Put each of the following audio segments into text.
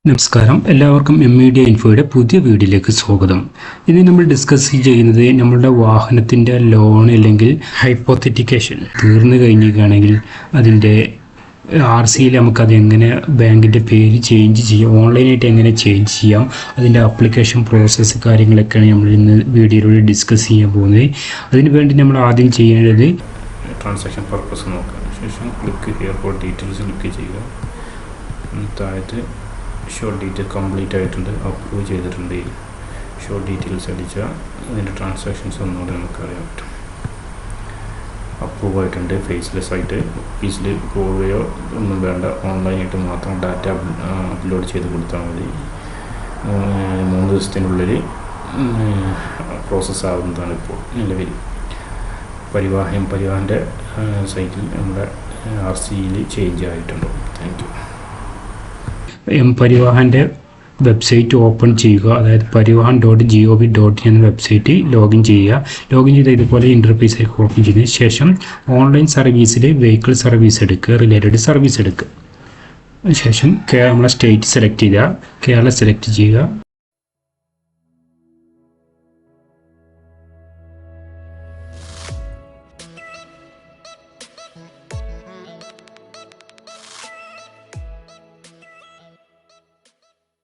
നമസ്കാരം, എല്ലാവർക്കും മീഡിയ ഇൻഫോയുടെ പുതിയ വീഡിയോയിലേക്ക് സ്വാഗതം. ഇന്ന് നമ്മൾ ഡിസ്കസ് ചെയ്യുന്നത് നമ്മളുടെ വാഹനത്തിൻ്റെ ലോൺ അല്ലെങ്കിൽ ഹൈപ്പോത്തറ്റിക്കേഷൻ തീർന്നു കഴിഞ്ഞിരിക്കുകയാണെങ്കിൽ അതിൻ്റെ RCയിൽ നമുക്കത് എങ്ങനെ ബാങ്കിൻ്റെ പേര് ചേഞ്ച് ചെയ്യാം, ഓൺലൈനായിട്ട് എങ്ങനെ ചേഞ്ച് ചെയ്യാം, അതിൻ്റെ ആപ്ലിക്കേഷൻ പ്രോസസ്സ് കാര്യങ്ങളൊക്കെയാണ് നമ്മൾ ഇന്ന് വീഡിയോയിലൂടെ ഡിസ്കസ് ചെയ്യാൻ പോകുന്നത്. അതിന് വേണ്ടി നമ്മൾ ആദ്യം ചെയ്യേണ്ടത് ട്രാൻസാക്ഷൻ പർപ്പസ് നോക്കാം. ശേഷം ക്ലിക്ക് എയർപോർട്ട് ഡീറ്റെയിൽസ് ക്ലിക്ക് ചെയ്യുക. താഴത്ത് ഷോ ഡീറ്റെയിൽ കംപ്ലീറ്റ് ആയിട്ടുണ്ട്, അപ്രൂവ് ചെയ്തിട്ടുണ്ട്. ഷോ ഡീറ്റെയിൽസ് അടിച്ചാൽ അതിൻ്റെ ട്രാൻസാക്ഷൻസ് ഒന്നുകൂടെ നമുക്കറിയാൻ പറ്റും. അപ്രൂവ് ആയിട്ടുണ്ട്. ഫേസ്ലെസ് ആയിട്ട് ഓഫീസിൽ പോവുകയോ ഒന്നും വേണ്ട, ഓൺലൈനായിട്ട് മാത്രം ഡാറ്റ അപ്ലോഡ് ചെയ്ത് കൊടുത്താൽ മതി. 3 ദിവസത്തിനുള്ളിൽ പ്രോസസ്സ് ആവുന്നതാണ് ഇപ്പോൾ നിലവിൽ. പരിവാഹൻ്റെ സൈറ്റിൽ നമ്മുടെ RCയിൽ ചേഞ്ച് ആയിട്ടുണ്ട്. Thank you. പരിവാഹൻ്റെ വെബ്സൈറ്റ് ഓപ്പൺ ചെയ്യുക. അതായത് പരിവാഹൻ.gov.in എന്ന വെബ്സൈറ്റ് ലോഗിൻ ചെയ്യുക. ലോഗിൻ ചെയ്ത ഇതുപോലെ ഇൻ്റർഫേസ് ഓപ്പൺ ചെയ്തതിന് ശേഷം ഓൺലൈൻ സർവീസിൽ വെഹിക്കിൾ സർവീസ് എടുക്കുക, റിലേറ്റഡ് സർവീസ് എടുക്കുക. ശേഷം നമ്മളെ സ്റ്റേറ്റ് സെലക്ട് ചെയ്യുക, കേരള സെലക്ട് ചെയ്യുക.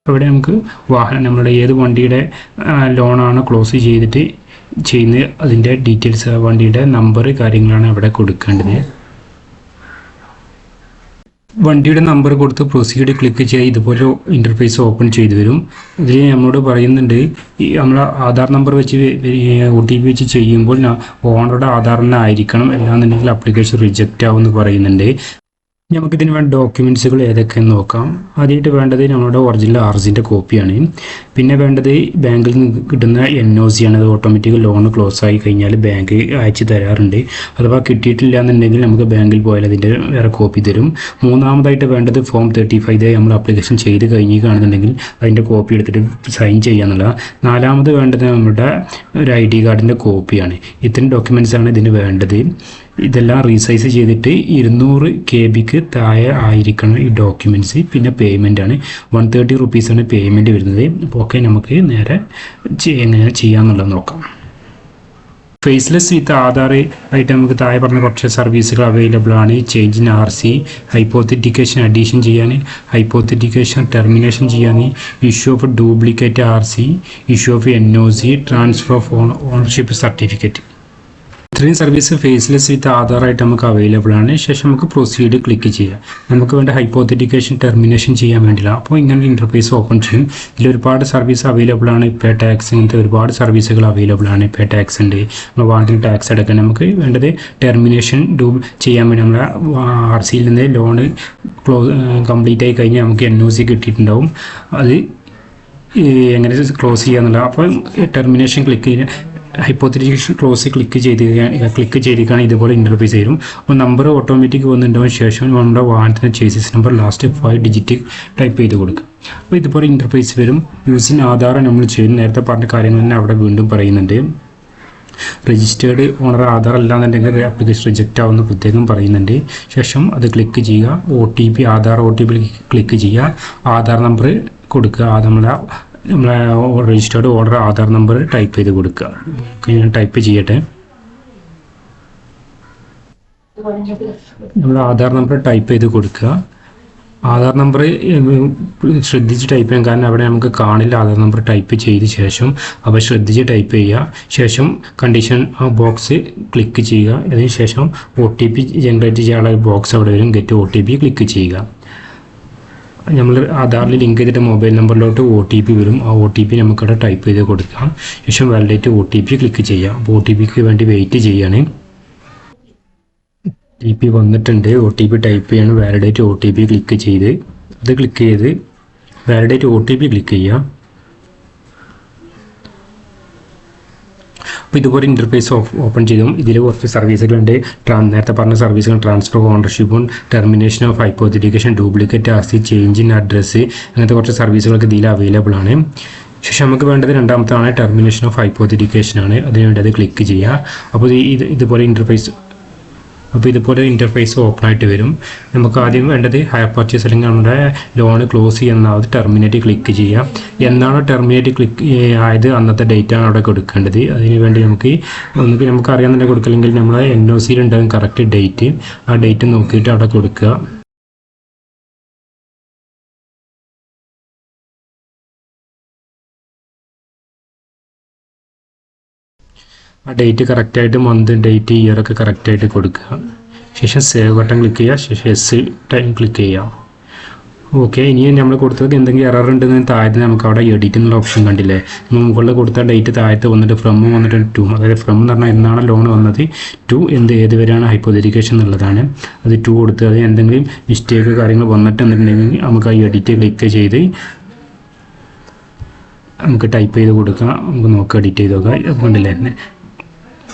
ഇവിടെ നമുക്ക് വാഹനം നമ്മളുടെ ഏത് വണ്ടിയുടെ ലോണാണ് ക്ലോസ് ചെയ്തിട്ട് ചെയ്യുന്നത് അതിൻ്റെ ഡീറ്റെയിൽസ്, വണ്ടിയുടെ നമ്പർ കാര്യങ്ങളാണ് അവിടെ കൊടുക്കേണ്ടത്. വണ്ടിയുടെ നമ്പർ കൊടുത്ത് പ്രൊസീഡ് ക്ലിക്ക് ചെയ്യുക. ഇതുപോലെ ഇൻ്റർഫേസ് ഓപ്പൺ ചെയ്തു വരും. ഇതിൽ നമ്മളോട് പറയുന്നുണ്ട് നമ്മൾ ആധാർ നമ്പർ വെച്ച് OTP വെച്ച് ചെയ്യുമ്പോൾ ഓണറുടെ ആധാർ തന്നെ ആയിരിക്കണം, അല്ലാന്നുണ്ടെങ്കിൽ ആപ്ലിക്കേഷൻ റിജക്റ്റ് ആവുമെന്ന് പറയുന്നുണ്ട്. നമുക്കിതിന് വേണ്ട ഡോക്യുമെൻറ്റ്സുകൾ ഏതൊക്കെയെന്ന് നോക്കാം. ആദ്യമായിട്ട് വേണ്ടത് നമ്മുടെ ഒറിജിനൽ RCൻ്റെ കോപ്പിയാണ്. പിന്നെ വേണ്ടത് ബാങ്കിൽ നിന്ന് കിട്ടുന്ന NOC ആണ്. അത് ഓട്ടോമാറ്റിക് ലോൺ ക്ലോസ് ആയി കഴിഞ്ഞാൽ ബാങ്ക് അയച്ചു തരാറുണ്ട്. അഥവാ കിട്ടിയിട്ടില്ല എന്നുണ്ടെങ്കിൽ നമുക്ക് ബാങ്കിൽ പോയാൽ അതിൻ്റെ വേറെ കോപ്പി തരും. മൂന്നാമതായിട്ട് വേണ്ടത് ഫോം 35 നമ്മൾ ആപ്ലിക്കേഷൻ ചെയ്ത് കഴിഞ്ഞിരിക്കുകയാണെന്നുണ്ടെങ്കിൽ അതിൻ്റെ കോപ്പി എടുത്തിട്ട് സൈൻ ചെയ്യാന്നുള്ള. നാലാമത് വേണ്ടത് നമ്മുടെ ഒരു ID കാർഡിൻ്റെ കോപ്പിയാണ്. ഇത്രയും ഡോക്യുമെൻറ്റ്സാണ് ഇതിന് വേണ്ടത്. ഇതെല്ലാം റീസൈസ് ചെയ്തിട്ട് 200 KB താഴെ ആയിരിക്കണം ഈ ഡോക്യുമെൻറ്റ്സ്. പിന്നെ പേയ്മെൻറ്റാണ് 130 റുപ്പീസാണ് പേയ്മെൻറ്റ് വരുന്നത്. ഓക്കെ, നമുക്ക് നേരെ എങ്ങനെ ചെയ്യാമെന്നുള്ളത് നോക്കാം. ഫേസ്ലെസ് വിത്ത് ആധാർ ആയിട്ട് നമുക്ക് താഴെ പറഞ്ഞ കുറച്ച് സർവീസുകൾ അവൈലബിൾ ആണ്. ചേഞ്ച് ഇൻ RC, ഹൈപ്പോത്തറ്റിക്കേഷൻ അഡീഷൻ ചെയ്യാൻ, ഹൈപ്പോത്തറ്റിക്കേഷൻ ടെർമിനേഷൻ ചെയ്യാൻ, issue of duplicate RC, issue of NOC, transfer of ownership certificate. ഇത്രയും സർവീസ് ഫേസ്ലെസ് വിത്ത് ആധാറായിട്ട് നമുക്ക് അവൈലബിൾ ആണ്. ശേഷം നമുക്ക് പ്രൊസീഡ് ക്ലിക്ക് ചെയ്യാം. നമുക്ക് വേണ്ട ഹൈപ്പോത്തറ്റിക്കേഷൻ ടെർമിനേഷൻ ചെയ്യാൻ വേണ്ടിയില്ല. അപ്പോൾ ഇങ്ങനെ ഇൻ്റർഫേസ് ഓപ്പൺ ചെയ്യും. ഇതിൽ ഒരുപാട് സർവീസ് അവൈലബിൾ ആണ്. പേ ടാക്സ്, ഇങ്ങനത്തെ ഒരുപാട് സർവീസുകൾ അവൈലബിൾ ആണ്. പേ ടാക്സ് ഉണ്ട്, നമ്മൾ വാഹനത്തിന് ടാക്സ് അടക്കാൻ. നമുക്ക് വേണ്ടത് ടെർമിനേഷൻ ചെയ്യാൻ വേണ്ടി നമ്മുടെ RCയിൽ നിന്ന് ലോണ് കംപ്ലീറ്റ് ആയി കഴിഞ്ഞാൽ നമുക്ക് NOC കിട്ടിയിട്ടുണ്ടാവും. അത് എങ്ങനെ ക്ലോസ് ചെയ്യാന്നുള്ളത്. അപ്പോൾ ടെർമിനേഷൻ ക്ലിക്ക് ചെയ്യുക, ഹൈപ്പോത്തറ്റിക്കേഷൻ ക്ലോസ് ക്ലിക്ക് ചെയ്തിരിക്കുകയാണ് ഇതുപോലെ ഇൻ്റർഫേസ് വരും. അപ്പോൾ നമ്പർ ഓട്ടോമാറ്റിക് വന്നിട്ടുണ്ടാവും. ശേഷം നമ്മുടെ വാഹനത്തിൻ്റെ chassis number last 5 digit type ചെയ്ത് കൊടുക്കുക. അപ്പോൾ ഇതുപോലെ ഇൻ്റർഫേസ് വരും. യൂസിങ് ആധാർ നമ്മൾ ചെയ്യും. നേരത്തെ പറഞ്ഞ കാര്യങ്ങൾ തന്നെ അവിടെ വീണ്ടും പറയുന്നുണ്ട്. രജിസ്റ്റേർഡ് ഓണർ ആധാർ അല്ലാന്നുണ്ടെങ്കിൽ ആപ്ലിക്കേഷൻ റിജക്റ്റ് ആവുമെന്ന് പ്രത്യേകം പറയുന്നുണ്ട്. ശേഷം അത് ക്ലിക്ക് ചെയ്യുക. OTP ആധാർ OTP ക്ലിക്ക് ചെയ്യുക. ആധാർ നമ്പർ കൊടുക്കുക. നമ്മളെ registered order Aadhaar number type ചെയ്ത് കൊടുക്കുക. ഞാൻ ടൈപ്പ് ചെയ്യട്ടെ. നമ്മൾ ആധാർ നമ്പർ ടൈപ്പ് ചെയ്ത് കൊടുക്കുക. ആധാർ നമ്പർ ശ്രദ്ധിച്ച് ടൈപ്പ് ചെയ്യാം, കാരണം അവിടെ നമുക്ക് കാണില്ല. ആധാർ നമ്പർ ടൈപ്പ് ചെയ്ത ശേഷം അപ്പോൾ ശ്രദ്ധിച്ച് ടൈപ്പ് ചെയ്യുക. ശേഷം കണ്ടീഷൻ ബോക്സ് ക്ലിക്ക് ചെയ്യുക. അതിന് ശേഷം OTP ജനറേറ്റ് ചെയ്യാനുള്ള ബോക്സ് അവിടെ വരും. ഗെറ്റ് OTP ക്ലിക്ക് ചെയ്യുക. നമ്മൾ ആധാറിൽ ലിങ്ക് ചെയ്തിട്ട് മൊബൈൽ നമ്പറിലോട്ട് OTP വരും. ആ OTP നമുക്കവിടെ ടൈപ്പ് ചെയ്ത് കൊടുക്കാം. ശേഷം വാലിഡേറ്റ് OTP ക്ലിക്ക് ചെയ്യാം. അപ്പോൾ OTPക്ക് വേണ്ടി വെയിറ്റ് ചെയ്യാണ്. OTP വന്നിട്ടുണ്ട്. OTP ടൈപ്പ് ചെയ്യണം. വാലിഡേറ്റ് OTP ക്ലിക്ക് ചെയ്ത് അത് ക്ലിക്ക് ചെയ്ത് വാലിഡേറ്റ് OTP ക്ലിക്ക് ചെയ്യുക. അപ്പോൾ ഇതുപോലെ ഇൻ്റർഫേസ് ഓപ്പൺ ചെയ്തും ഇതിൽ കുറച്ച് സർവീസുകളുണ്ട്. നേരത്തെ പറഞ്ഞ സർവീസുകൾ ട്രാൻസ്ഫർ ഓഫ് ഓണർഷിപ്പും termination of hypothecation, duplicate RC, change in address, അങ്ങനത്തെ കുറച്ച് സർവീസുകളൊക്കെ ഇതിൽ അവൈലബിൾ ആണ്. ശേഷം നമുക്ക് വേണ്ടത് രണ്ടാമത്താണ് ടെർമിനേഷൻ ഓഫ് ഹൈപ്പോത്തറ്റിക്കേഷൻ ആണ്. അതിനുവേണ്ടി അത് ക്ലിക്ക് ചെയ്യുക. അപ്പോൾ ഇതുപോലെ ഇൻ്റർഫേസ് അപ്പോൾ ഇതുപോലെ ഇൻ്റർഫേസ് ഓപ്പൺ ആയിട്ട് വരും. നമുക്ക് ആദ്യം വേണ്ടത് ഹയർ പർച്ചേസ് അല്ലെങ്കിൽ നമ്മുടെ ലോൺ ക്ലോസ് ചെയ്യുന്നത് ടെർമിനേറ്റ് ക്ലിക്ക് ചെയ്യാം. എന്നാണോ ടെർമിനേറ്റ് ക്ലിക്ക് ആയത് അന്നത്തെ ഡേറ്റ് ആണ് അവിടെ കൊടുക്കേണ്ടത്. അതിന് വേണ്ടി നമുക്ക് അറിയാൻ തന്നെ കൊടുക്കില്ലെങ്കിൽ നമ്മൾ NOC ഉണ്ടാകും കറക്റ്റ് ഡേറ്റ്. ആ ഡേറ്റ് നോക്കിയിട്ട് അവിടെ കൊടുക്കുക. ആ ഡേറ്റ് കറക്റ്റായിട്ട് മന്ത് ഡേറ്റ് ഇയറൊക്കെ കറക്റ്റായിട്ട് കൊടുക്കുക. ശേഷം സേവ് ബട്ടൺ ക്ലിക്ക് ചെയ്യുക. ശേഷം എസ് ടൈം ക്ലിക്ക് ചെയ്യുക. ഓക്കെ, ഇനി നമ്മൾ കൊടുത്തത് എന്തെങ്കിലും എറർ ഉണ്ടെന്ന് താഴത്ത് നമുക്ക് അവിടെ എഡിറ്റ് എന്നുള്ള ഓപ്ഷൻ കണ്ടില്ലേ. നമ്മൾ മുകളിൽ കൊടുത്ത ഡേറ്റ് താഴത്ത് വന്നിട്ട് ഫ്രം വന്നിട്ട് ടു, അതായത് ഫ്രം എന്ന് പറഞ്ഞാൽ എന്നാണ് ലോൺ വന്നത്, ടു ഏത് വരെയാണ് ഹൈപ്പോതെറ്റിക്കേഷൻ എന്നുള്ളതാണ്. അത് ടു കൊടുത്ത് അത് എന്തെങ്കിലും മിസ്റ്റേക്ക് കാര്യങ്ങൾ വന്നിട്ടുണ്ടെങ്കിൽ നമുക്ക് ആ എഡിറ്റ് ക്ലിക്ക് ചെയ്ത് നമുക്ക് ടൈപ്പ് ചെയ്ത് കൊടുക്കാം. നമുക്ക് നോക്കാം, എഡിറ്റ് ചെയ്ത് നോക്കാം. കൊണ്ടില്ലേ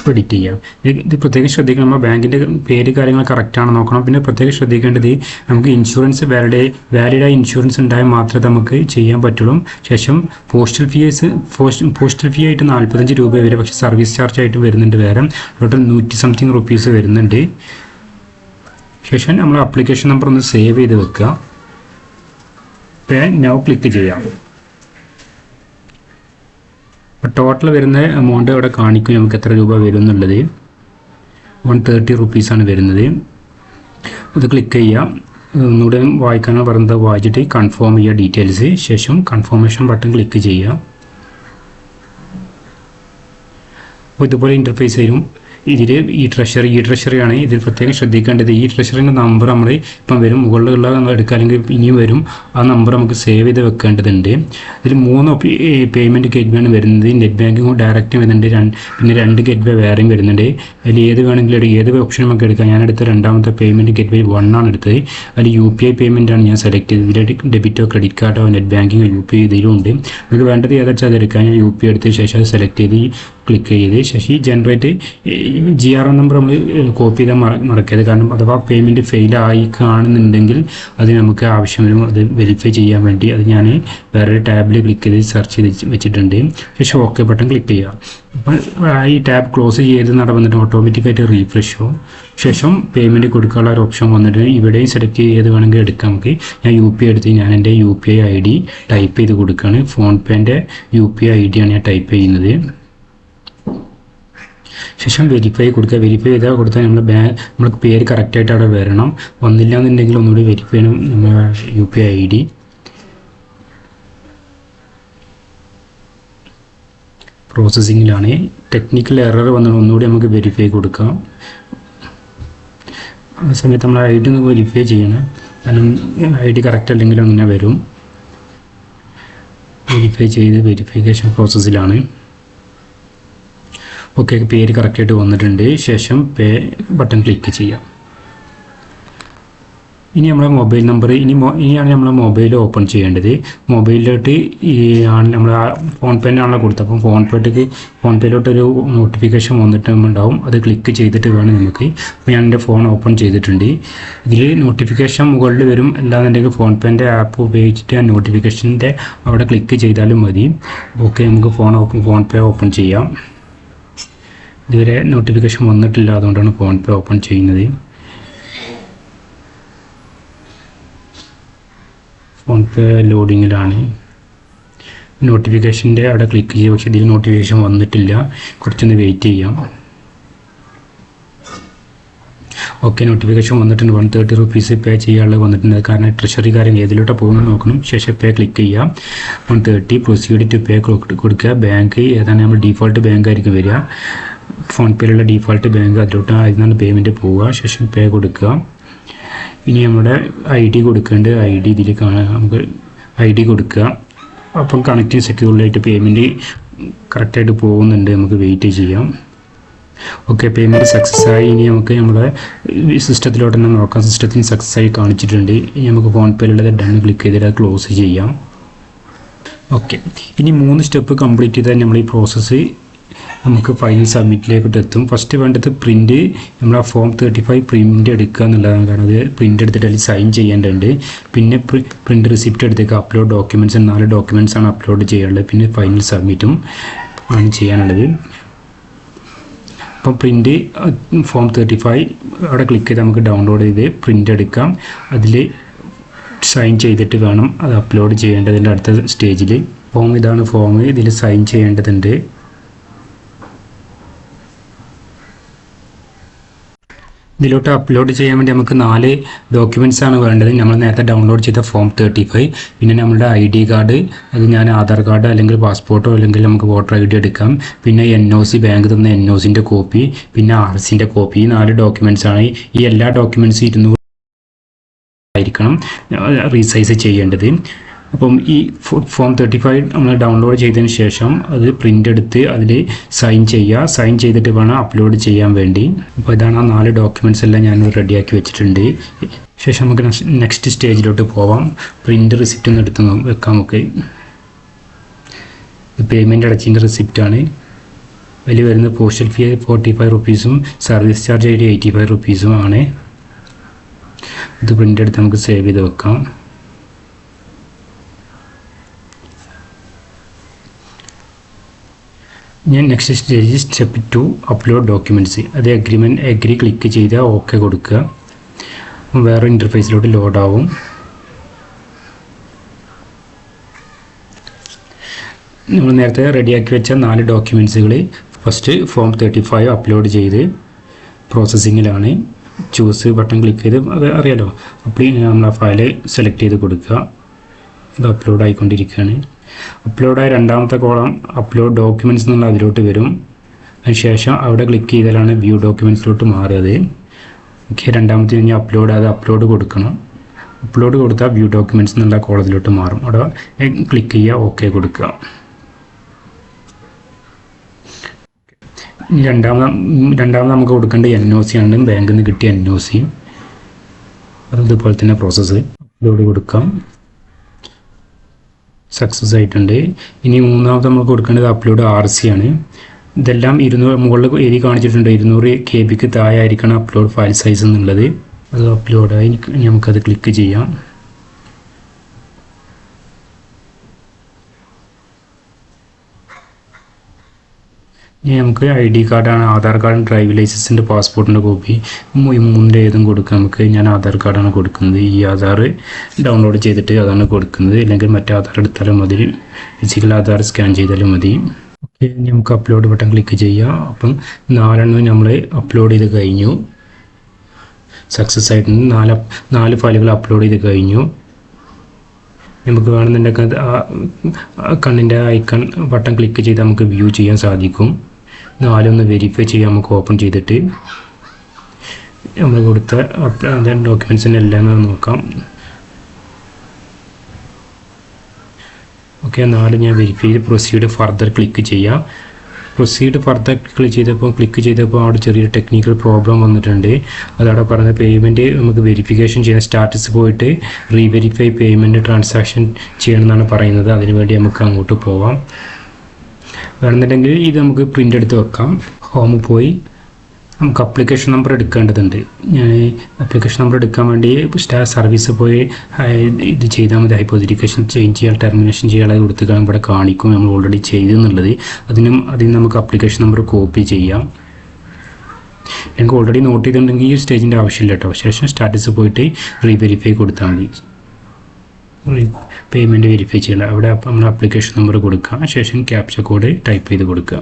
എഡിറ്റ് ചെയ്യാം. ഇത് പ്രത്യേകം ശ്രദ്ധിക്കണം, നമ്മൾ ബാങ്കിൻ്റെ പേര് കാര്യങ്ങൾ കറക്റ്റാണ് നോക്കണം. പിന്നെ പ്രത്യേകം ശ്രദ്ധിക്കേണ്ടത് നമുക്ക് ഇൻഷുറൻസ് വാലിഡായ ഇൻഷുറൻസ് ഉണ്ടായാൽ മാത്രമേ നമുക്ക് ചെയ്യാൻ പറ്റുള്ളൂ. ശേഷം പോസ്റ്റൽ ഫീ ആയിട്ട് 45 രൂപ വരെ, പക്ഷേ സർവീസ് ചാർജ് ആയിട്ട് വരുന്നുണ്ട് വേറെ, ടോട്ടൽ 100 സംതിങ് റുപ്പീസ് വരുന്നുണ്ട്. ശേഷം നമ്മൾ ആപ്ലിക്കേഷൻ നമ്പർ ഒന്ന് സേവ് ചെയ്ത് വെക്കുക. പേ നൗ ക്ലിക്ക് ചെയ്യാം. ടോട്ടൽ വരുന്ന എമൗണ്ട് അവിടെ കാണിക്കും നമുക്ക് എത്ര രൂപ വരും എന്നുള്ളത്. 130 റുപ്പീസാണ് വരുന്നത്. ഇത് ക്ലിക്ക് ചെയ്യാം. ഒന്നുകൂടെ വായിക്കാനാണ് പറയുന്നത്, വായിച്ചിട്ട് കൺഫേം ചെയ്യുക ഡീറ്റെയിൽസ്. ശേഷം കൺഫർമേഷൻ ബട്ടൺ ക്ലിക്ക് ചെയ്യുക. അപ്പോൾ ഇതുപോലെ ഇൻ്റർഫേസ് വരും. ഇതിൽ ഈ ട്രഷറിയാണ്. ഇതിൽ പ്രത്യേകം ശ്രദ്ധിക്കേണ്ടത് ഈ ട്രഷറിൻ്റെ നമ്പർ നമ്മൾ ഇപ്പം വരും, മുകളിലുള്ള നമ്മൾ എടുക്കുക അല്ലെങ്കിൽ ഇനിയും വരും. ആ നമ്പർ നമുക്ക് സേവ് ചെയ്ത് വെക്കേണ്ടതുണ്ട്. ഇതിൽ 3 പേയ്മെൻറ്റ് ഗേറ്റ് വേ ആണ് വരുന്നത്. നെറ്റ് ബാങ്കിങ് ഡയറക്റ്റ് വരുന്നുണ്ട്, പിന്നെ 2 ഗേറ്റ് വേ വേറെയും വരുന്നുണ്ട്. അതിൽ ഏത് വേണമെങ്കിലും ഏത് ഓപ്ഷൻ നമുക്ക് എടുക്കാം. ഞാൻ എടുത്ത രണ്ടാമത്തെ പേയ്മെൻറ്റ് ഗേറ്റ് വേ 1 ആണ് എടുത്തത്. അതിൽ UPI പേയ്മെൻ്റ് ആണ് ഞാൻ സെലക്ട് ചെയ്തത്. ഇതിൽ ഡെബിറ്റോ ക്രെഡിറ്റ് കാർഡോ നെറ്റ് ബാങ്കിങ്ങോ UPI ഇതിലും ഉണ്ട്. നമുക്ക് വേണ്ടത് ഏതാച്ചാൽ അത് എടുക്കാം. ഞാൻ UPI എടുത്ത ശേഷം അത് സെലക്ട് ചെയ്ത് ക്ലിക്ക് ചെയ്ത് ശേഷം ഈ ജനറേറ്റ് GRN നമ്പർ നമ്മൾ കോപ്പി ചെയ്താൽ മറക്കരുത്. കാരണം അഥവാ പേയ്മെൻറ്റ് ഫെയിലായി കാണുന്നുണ്ടെങ്കിൽ അത് നമുക്ക് ആവശ്യം വരും. അത് വെരിഫൈ ചെയ്യാൻ വേണ്ടി അത് ഞാൻ വേറൊരു ടാബിൽ ക്ലിക്ക് ചെയ്ത് സെർച്ച് ചെയ്ത് വെച്ചിട്ടുണ്ട്. ശേഷം ഓക്കെ ബട്ടൺ ക്ലിക്ക് ചെയ്യുക. അപ്പോൾ ഈ ടാബ് ക്ലോസ് ചെയ്ത് വന്നിട്ട് ഓട്ടോമാറ്റിക്കായിട്ട് റീഫ്രഷ് ആവും. ശേഷം പേയ്മെൻറ്റ് കൊടുക്കാനുള്ള ഒരു ഓപ്ഷൻ വന്നിട്ട് ഇവിടെയും സെലക്ട് ചെയ്ത് വേണമെങ്കിൽ എടുക്കാം. നമുക്ക് ഞാൻ UPI എടുത്ത് ഞാൻ എൻ്റെ UPI ID ടൈപ്പ് ചെയ്ത് കൊടുക്കുകയാണ്. ഫോൺപേൻ്റെ UPI ID ആണ് ഞാൻ ടൈപ്പ് ചെയ്യുന്നത്. ശേഷം വെരിഫൈ കൊടുക്കുക. വെരിഫൈ ചെയ്താൽ കൊടുത്താൽ നമ്മൾക്ക് പേര് കറക്റ്റായിട്ട് അവിടെ വരണം. വന്നില്ല എന്നുണ്ടെങ്കിൽ ഒന്നുകൂടി വെരിഫൈ ചെയ്യണം. നമ്മൾ UPI ID പ്രോസസ്സിങ്ങിലാണ്. ടെക്നിക്കൽ എറർ വന്നിട്ട് ഒന്നുകൂടി നമുക്ക് വെരിഫൈ കൊടുക്കാം. ആ സമയത്ത് നമ്മൾ ID ഒന്ന് വെരിഫൈ ചെയ്യണം. കാരണം ID കറക്റ്റ് അല്ലെങ്കിൽ അങ്ങനെ വരും. വെരിഫൈ ചെയ്ത് വെരിഫിക്കേഷൻ പ്രോസസ്സിലാണ്. ഓക്കെ, പേര് കറക്റ്റായിട്ട് വന്നിട്ടുണ്ട്. ശേഷം പേ ബട്ടൺ ക്ലിക്ക് ചെയ്യാം. ഇനി നമ്മളെ മൊബൈൽ നമ്പർ ഇനിയാണ് നമ്മൾ മൊബൈൽ ഓപ്പൺ ചെയ്യേണ്ടത്. മൊബൈലിലോട്ട് നമ്മൾ ഫോൺപേൻ്റെ ആണല്ലോ കൊടുത്തത്. അപ്പം ഫോൺപേയിലോട്ടൊരു നോട്ടിഫിക്കേഷൻ വന്നിട്ടുണ്ടാവും. അത് ക്ലിക്ക് ചെയ്തിട്ട് വേണം നമുക്ക്. അപ്പോൾ ഞാൻ എൻ്റെ ഫോൺ ഓപ്പൺ ചെയ്തിട്ടുണ്ട്. ഇതിൽ നോട്ടിഫിക്കേഷൻ മുകളിൽ വരും. അല്ലാന്നുണ്ടെങ്കിൽ ഫോൺപേൻ്റെ ആപ്പ് ഉപയോഗിച്ചിട്ട് ആ നോട്ടിഫിക്കേഷൻ്റെ അവിടെ ക്ലിക്ക് ചെയ്താലും മതി. ഓക്കെ, നമുക്ക് ഫോൺപേ ഓപ്പൺ ചെയ്യാം. ഇതുവരെ നോട്ടിഫിക്കേഷൻ വന്നിട്ടില്ല, അതുകൊണ്ടാണ് ഫോൺപേ ഓപ്പൺ ചെയ്യുന്നത്. ഫോൺപേ ലോഡിങ്ങിലാണ്. നോട്ടിഫിക്കേഷൻ്റെ അവിടെ ക്ലിക്ക് ചെയ്യുക. പക്ഷേ ഇതിൽ നോട്ടിഫിക്കേഷൻ വന്നിട്ടില്ല. കുറച്ചൊന്ന് വെയിറ്റ് ചെയ്യാം. ഓക്കെ, നോട്ടിഫിക്കേഷൻ വന്നിട്ടുണ്ട്. 130 റുപ്പീസ് പേ ചെയ്യാനുള്ളത് വന്നിട്ടുണ്ട്. കാരണം ട്രഷറി കാര്യം ഏതിലോട്ടാണ് പോകുന്നത് നോക്കണം. ശേഷം പേ ക്ലിക്ക് ചെയ്യാം. 130 പ്രൊസീഡ് ടു പേ കൊടുക്കുക. ബാങ്ക് ഏതാണ് നമ്മൾ ഡീഫോൾട്ട് ബാങ്ക് ആയിരിക്കും വരിക. ഫോൺപേയിലുള്ള ഡീഫോൾട്ട് ബാങ്ക് അതിലോട്ട് അതിനാണ് പേയ്മെൻറ്റ് പോവുക. ശേഷം പേ കൊടുക്കുക. ഇനി നമ്മുടെ ID കൊടുക്കേണ്ടത് ID ഇതിൽ നമുക്ക് ID കൊടുക്കുക. അപ്പം കണക്റ്റിംഗ് സെക്യൂറിലായിട്ട് പേയ്മെൻറ്റ് കറക്റ്റായിട്ട് പോകുന്നുണ്ട്. നമുക്ക് വെയിറ്റ് ചെയ്യാം. ഓക്കെ, പേയ്മെൻറ്റ് സക്സസ് ആയി. ഇനി നമുക്ക് നമ്മുടെ സിസ്റ്റത്തിലോട്ട് തന്നെ നോക്കാം. സിസ്റ്റത്തിന് സക്സസ് ആയി കാണിച്ചിട്ടുണ്ട്. ഇനി നമുക്ക് ഫോൺപേയിലുള്ളത് ഡൺ ക്ലിക്ക് ചെയ്തിട്ട് അത് ക്ലോസ് ചെയ്യാം. ഓക്കെ, ഇനി 3 സ്റ്റെപ്പ് കംപ്ലീറ്റ് ചെയ്താൽ നമ്മൾ ഈ പ്രോസസ്സ് നമുക്ക് ഫൈനൽ സബ്മിറ്റിലേക്കിട്ട് എത്തും. ഫസ്റ്റ് വേണ്ടത് പ്രിൻറ്റ്, നമ്മൾ ആ ഫോം 35 പ്രിൻ്റ് എടുക്കുക എന്നുള്ളതാണ്. കാരണം അത് പ്രിൻ്റ് എടുത്തിട്ട് അതിൽ സൈൻ ചെയ്യേണ്ടതുണ്ട്. പിന്നെ പ്രിൻ്റ് റിസിപ്റ്റ് എടുത്തേക്ക് അപ്ലോഡ് ഡോക്യുമെൻറ്റ്സ് 4 ഡോക്യുമെൻറ്റ്സാണ് അപ്ലോഡ് ചെയ്യാനുള്ളത്. പിന്നെ ഫൈനൽ സബ്മിറ്റും ആണ് ചെയ്യാനുള്ളത്. അപ്പം പ്രിൻ്റ് ഫോം 35 അവിടെ ക്ലിക്ക് ചെയ്ത് നമുക്ക് ഡൗൺലോഡ് ചെയ്ത് പ്രിൻ്റ് എടുക്കാം. അതിൽ സൈൻ ചെയ്തിട്ട് വേണം അത് അപ്ലോഡ് ചെയ്യേണ്ടതിൻ്റെ അടുത്ത സ്റ്റേജിൽ. ഫോം ഇതാണ് ഫോം, ഇതിൽ സൈൻ ചെയ്യേണ്ടതുണ്ട്. ഇതിലോട്ട് അപ്ലോഡ് ചെയ്യാൻ വേണ്ടി നമുക്ക് 4 ഡോക്യുമെൻറ്റ്സ് ആണ് വേണ്ടത്. നമ്മൾ നേരത്തെ ഡൗൺലോഡ് ചെയ്ത ഫോം 35, പിന്നെ നമ്മുടെ ID കാർഡ്, അത് ഞാൻ ആധാർ കാർഡ് അല്ലെങ്കിൽ പാസ്പോർട്ടോ അല്ലെങ്കിൽ നമുക്ക് വോട്ടർ ID എടുക്കാം. പിന്നെ NOC, ബാങ്ക് തന്ന NOCൻ്റെ കോപ്പി, പിന്നെ RCൻ്റെ കോപ്പി. ഈ 4 ഡോക്യുമെൻറ്റ്സ് ആണ്. ഈ എല്ലാ ഡോക്യുമെൻറ്റ്സും 200 ആയിരിക്കണം റീസൈസ് ചെയ്യേണ്ടത്. അപ്പം ഈ ഫോം 35 നമ്മൾ ഡൗൺലോഡ് ചെയ്തതിന് ശേഷം അത് പ്രിൻ്റ് എടുത്ത് അതിൽ സൈൻ ചെയ്യുക. സൈൻ ചെയ്തിട്ട് വേണം അപ്ലോഡ് ചെയ്യാൻ വേണ്ടി. അപ്പോൾ ഇതാണ് ആ 4 ഡോക്യുമെൻറ്റ്സ് എല്ലാം ഞാൻ റെഡിയാക്കി വെച്ചിട്ടുണ്ട്. ശേഷം നമുക്ക് നെക്സ്റ്റ് സ്റ്റേജിലോട്ട് പോവാം. പ്രിൻ്റ് റിസിപ്റ്റ് ഒന്ന് എടുത്ത് വെക്കാം. നമുക്ക് പേയ്മെൻറ്റ് അടച്ചതിൻ്റെ റിസിപ്റ്റാണ്. അതിൽ വരുന്ന പോസ്റ്റൽ ഫീ 45 റുപ്പീസും സർവീസ് ചാർജ് ID 85 റുപ്പീസും ആണ്. ഇത് പ്രിൻ്റ് എടുത്ത് നമുക്ക് സേവ് ചെയ്ത് വെക്കാം. ഞാൻ next stage step 2 upload documents. അത് എഗ്രി ക്ലിക്ക് ചെയ്താൽ ഓക്കെ കൊടുക്കുക. വേറെ ഇൻ്റർഫേസിലോട്ട് ലോഡാവും. നമ്മൾ നേരത്തെ റെഡിയാക്കി വെച്ച 4 ഡോക്യുമെൻറ്റ്സുകൾ ഫസ്റ്റ് ഫോം 35 അപ്ലോഡ് ചെയ്ത് പ്രോസസ്സിങ്ങിലാണ്. ചൂസ് ബട്ടൺ ക്ലിക്ക് ചെയ്ത് അത് അറിയാലോ, അപ്പോൾ നമ്മൾ ആ ഫയൽ സെലക്ട് ചെയ്ത് കൊടുക്കുക. ഇത് അപ്ലോഡ് ആയിക്കൊണ്ടിരിക്കുകയാണ്. അപ്ലോഡായ രണ്ടാമത്തെ കോളം അപ്ലോഡ് ഡോക്യുമെൻറ്റ്സ് എന്നുള്ള അതിലോട്ട് വരും. അതിനുശേഷം അവിടെ ക്ലിക്ക് ചെയ്താലാണ് വ്യൂ ഡോക്യുമെൻറ്റ്സിലോട്ട് മാറിയത്. ഓക്കെ, രണ്ടാമത്തെ കഴിഞ്ഞ് അപ്ലോഡ് കൊടുക്കണം. അപ്ലോഡ് കൊടുത്താൽ വ്യൂ ഡോക്യുമെൻറ്റ്സ് എന്നുള്ള കോളത്തിലോട്ട് മാറും. അവിടെ ക്ലിക്ക് ചെയ്യുക, ഓക്കെ കൊടുക്കുക. രണ്ടാമത് നമുക്ക് കൊടുക്കേണ്ട NOC ആണ്, ബാങ്കിൽ നിന്ന് കിട്ടിയ NOC. അതുപോലെ തന്നെ പ്രോസസ്സ് അപ്ലോഡ് കൊടുക്കാം. സക്സസ് ആയിട്ടുണ്ട്. ഇനി മൂന്നാമത് നമ്മൾ കൊടുക്കേണ്ടത് അപ്ലോഡ് RC ആണ്. ഇതെല്ലാം 200 മുകളിൽ എഴുതി കാണിച്ചിട്ടുണ്ട്. 200 KB താഴെ ആയിരിക്കണം അപ്ലോഡ് ഫയൽ സൈസ് എന്നുള്ളത്. അത് അപ്ലോഡായി നമുക്കത് ക്ലിക്ക് ചെയ്യാം. ഇനി നമുക്ക് ID കാർഡാണ്, ആധാർ കാർഡ്, ഡ്രൈവിംഗ് ലൈസൻസിൻ്റെ, പാസ്പോർട്ടിൻ്റെ കോപ്പി, 3 ഏതും കൊടുക്കാം. നമുക്ക് ഞാൻ ആധാർ കാർഡാണ് കൊടുക്കുന്നത്. ഈ ആധാർ ഡൗൺലോഡ് ചെയ്തിട്ട് അതാണ് കൊടുക്കുന്നത്. അല്ലെങ്കിൽ മറ്റേ ആധാർ എടുത്താലും മതി, ഫിസിക്കൽ ആധാർ സ്കാൻ ചെയ്താലും മതി. ഓക്കെ, ഇനി നമുക്ക് അപ്ലോഡ് ബട്ടൺ ക്ലിക്ക് ചെയ്യാം. അപ്പം 4 നമ്മൾ അപ്ലോഡ് ചെയ്ത് കഴിഞ്ഞു. സക്സസ് ആയിട്ടുണ്ട്. 4 ഫയലുകൾ അപ്ലോഡ് ചെയ്ത് കഴിഞ്ഞു. നമുക്ക് വേണമെന്നുണ്ടെങ്കിൽ കണ്ണിൻ്റെ ഐക്കൺ ബട്ടൺ ക്ലിക്ക് ചെയ്ത് നമുക്ക് വ്യൂ ചെയ്യാൻ സാധിക്കും. 4 ഒന്ന് വെരിഫൈ ചെയ്യാം. നമുക്ക് ഓപ്പൺ ചെയ്തിട്ട് നമ്മൾ കൊടുത്ത ഡോക്യുമെൻറ്റ്സിൻ്റെ എല്ലാം നോക്കാം. ഓക്കെ, 4 ഞാൻ വെരിഫൈ ചെയ്ത് പ്രൊസീഡ് ഫർദർ ക്ലിക്ക് ചെയ്യാം. പ്രൊസീഡ് ഫർദർ ക്ലിക്ക് ചെയ്തപ്പോൾ അവിടെ ചെറിയൊരു ടെക്നിക്കൽ പ്രോബ്ലം വന്നിട്ടുണ്ട്. അതവിടെ പറഞ്ഞ പേയ്മെൻറ്റ് നമുക്ക് വെരിഫിക്കേഷൻ ചെയ്യാൻ സ്റ്റാറ്റസ് പോയിട്ട് റീവെരിഫൈ പേയ്മെൻറ്റ് ട്രാൻസാക്ഷൻ ചെയ്യണമെന്നാണ് പറയുന്നത്. അതിനുവേണ്ടി നമുക്ക് അങ്ങോട്ട് പോവാം. വേണമെന്നുണ്ടെങ്കിൽ ഇത് നമുക്ക് പ്രിൻ്റ് എടുത്ത് വെക്കാം. ഹോമിൽ പോയി നമുക്ക് അപ്ലിക്കേഷൻ നമ്പർ എടുക്കേണ്ടതുണ്ട്. ഞാൻ അപ്ലിക്കേഷൻ നമ്പർ എടുക്കാൻ വേണ്ടി സർവീസ് പോയി ഇത് ചെയ്താൽ മതി. ഹൈപ്പോഥിക്കേഷൻ ചേഞ്ച് ചെയ്യാൻ, ടെർമിനേഷൻ ചെയ്യാൻ കൊടുത്തുക്കാൻ ഇവിടെ കാണിക്കും നമ്മൾ ഓൾറെഡി ചെയ്തെന്നുള്ളത്. അതിന് നമുക്ക് അപ്ലിക്കേഷൻ നമ്പർ കോപ്പി ചെയ്യാം. എനിക്ക് ഓൾറെഡി നോട്ട് ചെയ്തിട്ടുണ്ടെങ്കിൽ ഈ സ്റ്റേജിൻ്റെ ആവശ്യമില്ല കേട്ടോ. ശേഷം സ്റ്റാറ്റസ് പോയിട്ട് റീവെരിഫൈ കൊടുത്താൽ മതി. പേയ്മെൻറ്റ് വെരിഫൈ ചെയ്യണം. അവിടെ നമ്മൾ അപ്ലിക്കേഷൻ നമ്പർ കൊടുക്കുക. ശേഷം ക്യാപ്ച കോഡ് ടൈപ്പ് ചെയ്ത് കൊടുക്കുക.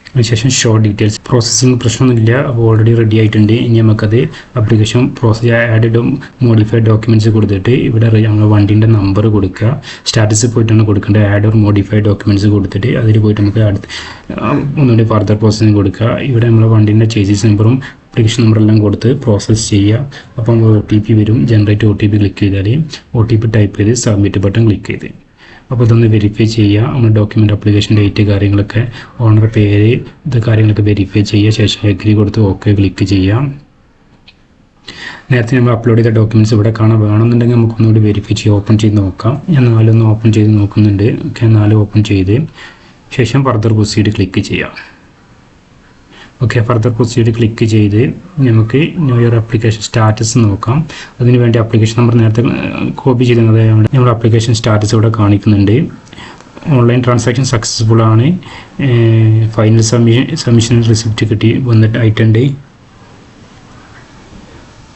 അതിനുശേഷം ഷോ ഡീറ്റെയിൽസ്. പ്രോസസ്സിങ് പ്രശ്നമൊന്നുമില്ല, അപ്പോൾ ഓൾറെഡി റെഡി ആയിട്ടുണ്ട്. ഇനി നമുക്കത് application process added modified documents കൊടുത്തിട്ട് ഇവിടെ നമ്മൾ വണ്ടീൻ്റെ നമ്പർ കൊടുക്കുക. സ്റ്റാറ്റസ് പോയിട്ടാണ് കൊടുക്കേണ്ടത്. ആഡ് ഓർ മോഡിഫൈഡ് ഡോക്യുമെൻറ്റ്സ് കൊടുത്തിട്ട് അതിൽ പോയിട്ട് നമുക്ക് ഒന്നുകൂടി ഫർദർ പ്രോസസ്സിങ് കൊടുക്കുക. ഇവിടെ നമ്മൾ വണ്ടീൻ്റെ ചേസീസ് നമ്പറും ആപ്ലിക്കേഷൻ നമ്പറെല്ലാം കൊടുത്ത് പ്രോസസ്സ് ചെയ്യുക. അപ്പം OTP വരും. ജനറേറ്റ് OTP ക്ലിക്ക് ചെയ്താൽ OTP ടൈപ്പ് ചെയ്ത് സബ്മിറ്റ് ബട്ടൺ ക്ലിക്ക് ചെയ്ത് അപ്പോൾ ഇതൊന്ന് വെരിഫൈ ചെയ്യുക. നമ്മൾ ഡോക്യുമെൻ്റ് അപ്ലിക്കേഷൻ ഡേറ്റ് കാര്യങ്ങളൊക്കെ ഓണർ പേര് ഇത് കാര്യങ്ങളൊക്കെ വെരിഫൈ ചെയ്യുക. ശേഷം എഗ്രി കൊടുത്ത് ഓക്കെ ക്ലിക്ക് ചെയ്യാം. നേരത്തെ നമ്മൾ അപ്ലോഡ് ചെയ്ത ഡോക്യുമെൻറ്റ്സ് ഇവിടെ കാണാൻ വേണമെന്നുണ്ടെങ്കിൽ നമുക്കൊന്നുകൂടി വെരിഫൈ ചെയ്ത് ഓപ്പൺ ചെയ്ത് നോക്കാം. ഞാൻ 4 ഓപ്പൺ ചെയ്ത് നോക്കുന്നുണ്ട്. ഓക്കെ, 4 ഓപ്പൺ ചെയ്ത് ശേഷം ഫർദർ പ്രൊസീഡ് ക്ലിക്ക് ചെയ്യാം. ഓക്കെ, ഫർദർ പ്രൊസീഡ് ക്ലിക്ക് ചെയ്ത് നമുക്ക് ന്യൂ ഇയർ ആപ്ലിക്കേഷൻ സ്റ്റാറ്റസ് നോക്കാം. അതിനുവേണ്ടി ആപ്ലിക്കേഷൻ നമ്പർ നേരത്തെ കോപ്പി ചെയ്തത് നമ്മൾ ആപ്ലിക്കേഷൻ സ്റ്റാറ്റസ് ഇവിടെ കാണിക്കുന്നുണ്ട്. ഓൺലൈൻ ട്രാൻസാക്ഷൻ സക്സസ്ഫുൾ ആണ്. ഫൈനൽ സബ്മിഷൻ റിസിപ്റ്റ് കിട്ടി ആയിട്ടുണ്ട്.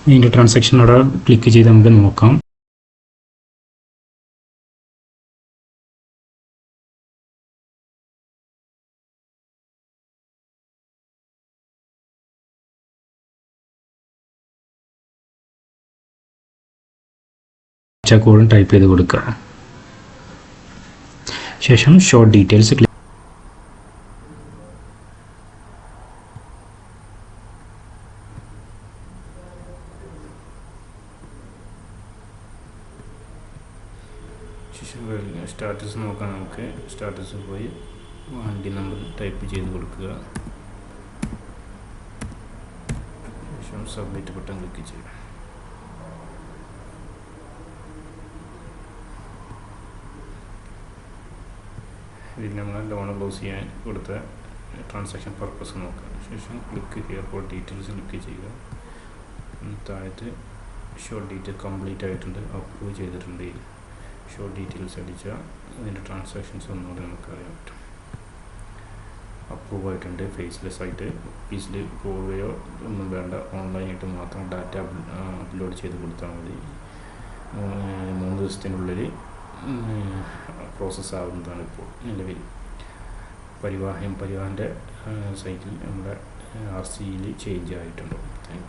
ഇതിൻ്റെ ട്രാൻസാക്ഷൻ അവിടെ ക്ലിക്ക് ചെയ്ത് നമുക്ക് നോക്കാം. കോഡും ടൈപ്പ് ചെയ്ത് കൊടുക്കുക. ശേഷം ഷോർട്ട് ഡീറ്റെയിൽസ് ശേഷം സ്റ്റാറ്റസ് നോക്കാം. നമുക്ക് സ്റ്റാറ്റസ് പോയി വണ്ടി നമ്പർ ടൈപ്പ് ചെയ്ത് കൊടുക്കുക. ശേഷം സബ്മിറ്റ് ബട്ടൺ ക്ലിക്ക് ചെയ്യുക. ഇതിൽ നമ്മൾ ലോൺ ക്ലോസ് ചെയ്യാൻ കൊടുത്ത ട്രാൻസാക്ഷൻ പർപ്പസ് നോക്കാം. ശേഷം click here for details click ചെയ്യുക. താഴത്ത് ഷോർട്ട് ഡീറ്റെയിൽ കംപ്ലീറ്റ് ആയിട്ടുണ്ട്, അപ്രൂവ് ചെയ്തിട്ടുണ്ട്. ഷോർട്ട് ഡീറ്റെയിൽസ് അടിച്ചാൽ അതിൻ്റെ ട്രാൻസാക്ഷൻസ് ഒന്നുകൂടി നമുക്കറിയാൻ പറ്റും. അപ്രൂവ് ആയിട്ടുണ്ട്. ഫേസ്ലെസ് ആയിട്ട് ഓഫീസിൽ പോവുകയോ ഒന്നും വേണ്ട, ഓൺലൈനായിട്ട് മാത്രം ഡാറ്റ അപ്ലോഡ് ചെയ്ത് കൊടുത്താൽ മതി. 3 ദിവസത്തിനുള്ളിൽ പ്രോസസ്സ് ആവുന്നതാണ് ഇപ്പോൾ നിലവിൽ. പരിവാഹൻ്റെ സൈറ്റിൽ നമ്മുടെ RCയിൽ ചേഞ്ച് ആയിട്ടുണ്ട്. Thank U.